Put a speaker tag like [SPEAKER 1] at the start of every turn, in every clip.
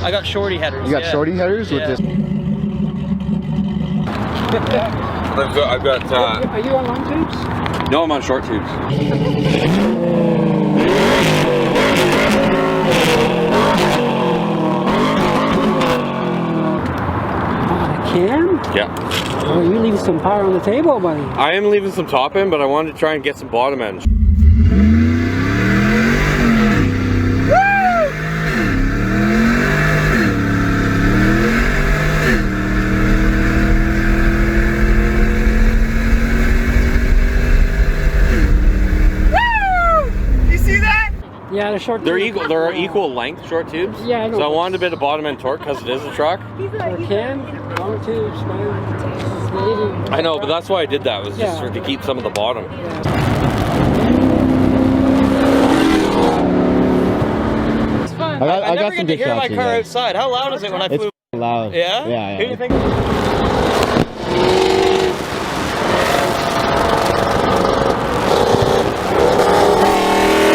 [SPEAKER 1] I got Shorty headers.
[SPEAKER 2] You got Shorty headers with this?
[SPEAKER 3] I've got
[SPEAKER 4] Are you on long tubes?
[SPEAKER 3] no, I'm on short tubes.
[SPEAKER 4] Cam?
[SPEAKER 3] Yeah.
[SPEAKER 4] Oh, you leaving some power on the table, buddy.
[SPEAKER 3] I am leaving some top end, but I wanted to try and get some bottom end.
[SPEAKER 4] Yeah, they're short.
[SPEAKER 3] They're equal. They're equal length short tubes.
[SPEAKER 4] Yeah, I know.
[SPEAKER 3] So I wanted a bit of bottom end torque because it is a truck.
[SPEAKER 4] Cam, long tubes, man.
[SPEAKER 3] I know, but that's why I did that. Was just
[SPEAKER 4] Yeah.
[SPEAKER 3] to keep some of the bottom.
[SPEAKER 1] It's fun.
[SPEAKER 2] I
[SPEAKER 1] never
[SPEAKER 2] got
[SPEAKER 1] get
[SPEAKER 2] some
[SPEAKER 1] to
[SPEAKER 2] good
[SPEAKER 1] hear my
[SPEAKER 2] shots in
[SPEAKER 1] car
[SPEAKER 2] there.
[SPEAKER 1] outside. How loud is it when I flew?
[SPEAKER 2] It's loud.
[SPEAKER 1] Yeah?
[SPEAKER 2] Yeah.
[SPEAKER 1] Who do you think?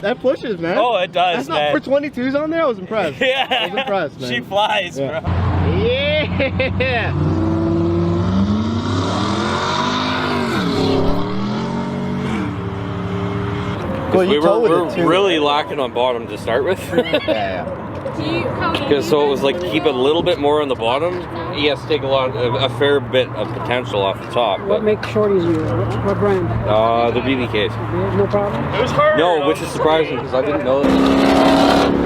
[SPEAKER 2] That pushes, man.
[SPEAKER 1] Oh, it does,
[SPEAKER 2] That's not for 22s on there. I was impressed.
[SPEAKER 1] Yeah.
[SPEAKER 2] I was impressed, man.
[SPEAKER 1] She flies,
[SPEAKER 2] Yeah.
[SPEAKER 1] bro.
[SPEAKER 2] Yeah. Well,
[SPEAKER 3] We
[SPEAKER 2] you tow with
[SPEAKER 3] were
[SPEAKER 2] it too.
[SPEAKER 3] really lacking on bottom to start with.
[SPEAKER 2] Yeah.
[SPEAKER 3] Because so it was like keep a little bit more on the bottom. Yes, take a fair bit of potential off the top.
[SPEAKER 4] What
[SPEAKER 3] But
[SPEAKER 4] makes shorties you? What brand?
[SPEAKER 3] the BBKs.
[SPEAKER 4] No problem.
[SPEAKER 1] It was hard.
[SPEAKER 3] No, which is surprising because I didn't know that.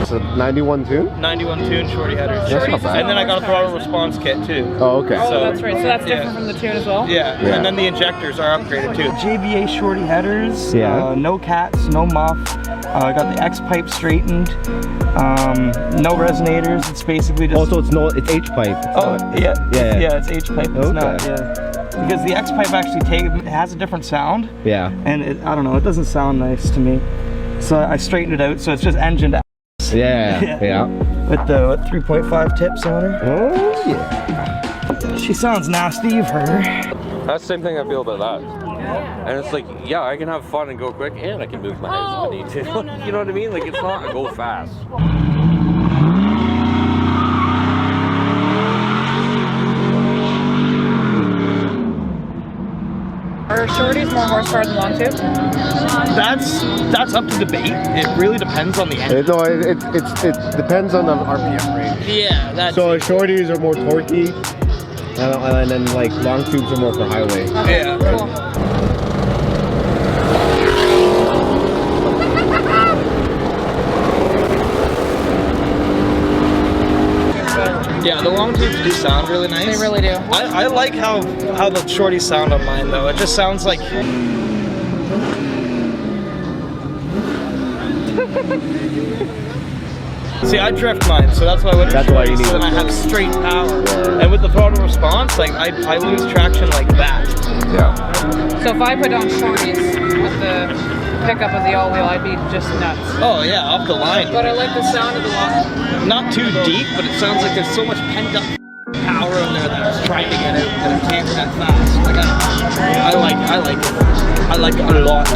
[SPEAKER 2] It's a 91 tune?
[SPEAKER 1] 91 tune Shorty headers.
[SPEAKER 2] That's not bad.
[SPEAKER 1] And then I got a throttle response kit too.
[SPEAKER 2] Oh, okay.
[SPEAKER 1] So-
[SPEAKER 5] That's right. So that's
[SPEAKER 1] Yeah.
[SPEAKER 5] different from the tune as well.
[SPEAKER 1] Yeah.
[SPEAKER 2] Yeah.
[SPEAKER 1] And then the injectors are upgraded too. JBA Shorty headers.
[SPEAKER 2] Yeah.
[SPEAKER 1] No cats, no muff. I got the X pipe straightened. No resonators. It's basically just.
[SPEAKER 2] Also, it's H pipe. It's
[SPEAKER 1] Oh
[SPEAKER 2] not-
[SPEAKER 1] yeah.
[SPEAKER 2] Yeah.
[SPEAKER 1] Yeah, it's H pipe. It's
[SPEAKER 2] Okay.
[SPEAKER 1] not. Yeah. Because the X pipe actually it has a different sound,
[SPEAKER 2] Yeah.
[SPEAKER 1] and I don't know. It doesn't sound nice to me. So I straightened it out. So it's just engined
[SPEAKER 2] Yeah.
[SPEAKER 1] Yeah.
[SPEAKER 2] Yeah.
[SPEAKER 1] with the 3.5 tips on her.
[SPEAKER 2] Oh, yeah.
[SPEAKER 1] She sounds nasty. You've heard her.
[SPEAKER 3] That's the same thing I feel about that. And it's like, yeah, I can have fun and go quick, and I can move my head if I need to. You know what I mean? Like, it's not a go fast.
[SPEAKER 5] Are shorties more horsepower than long tube?
[SPEAKER 1] That's up to debate. It really depends on the engine.
[SPEAKER 2] No, it depends on the RPM range.
[SPEAKER 1] Yeah, that's
[SPEAKER 2] So shorties are more torquey, and then like long tubes are more for highway.
[SPEAKER 1] yeah.
[SPEAKER 5] Cool.
[SPEAKER 1] Yeah, the long tubes do sound really nice.
[SPEAKER 5] They really do.
[SPEAKER 1] I like how the shorties sound on mine though. It just sounds like. See, I drift mine, so that's why I went to
[SPEAKER 2] That's why you
[SPEAKER 1] shorties,
[SPEAKER 2] need
[SPEAKER 1] so then
[SPEAKER 2] it.
[SPEAKER 1] I have straight power. And with the throttle response, like I lose traction like that.
[SPEAKER 2] Yeah.
[SPEAKER 5] So if I put on shorties with the pickup of the all-wheel, I'd be just nuts.
[SPEAKER 1] Oh yeah, off the line.
[SPEAKER 5] But I like the sound of the long.
[SPEAKER 1] Not too deep, but it sounds like there's so much pent up power in there that it's trying to get out, and it can't that fast. Like I like it. I like it a lot.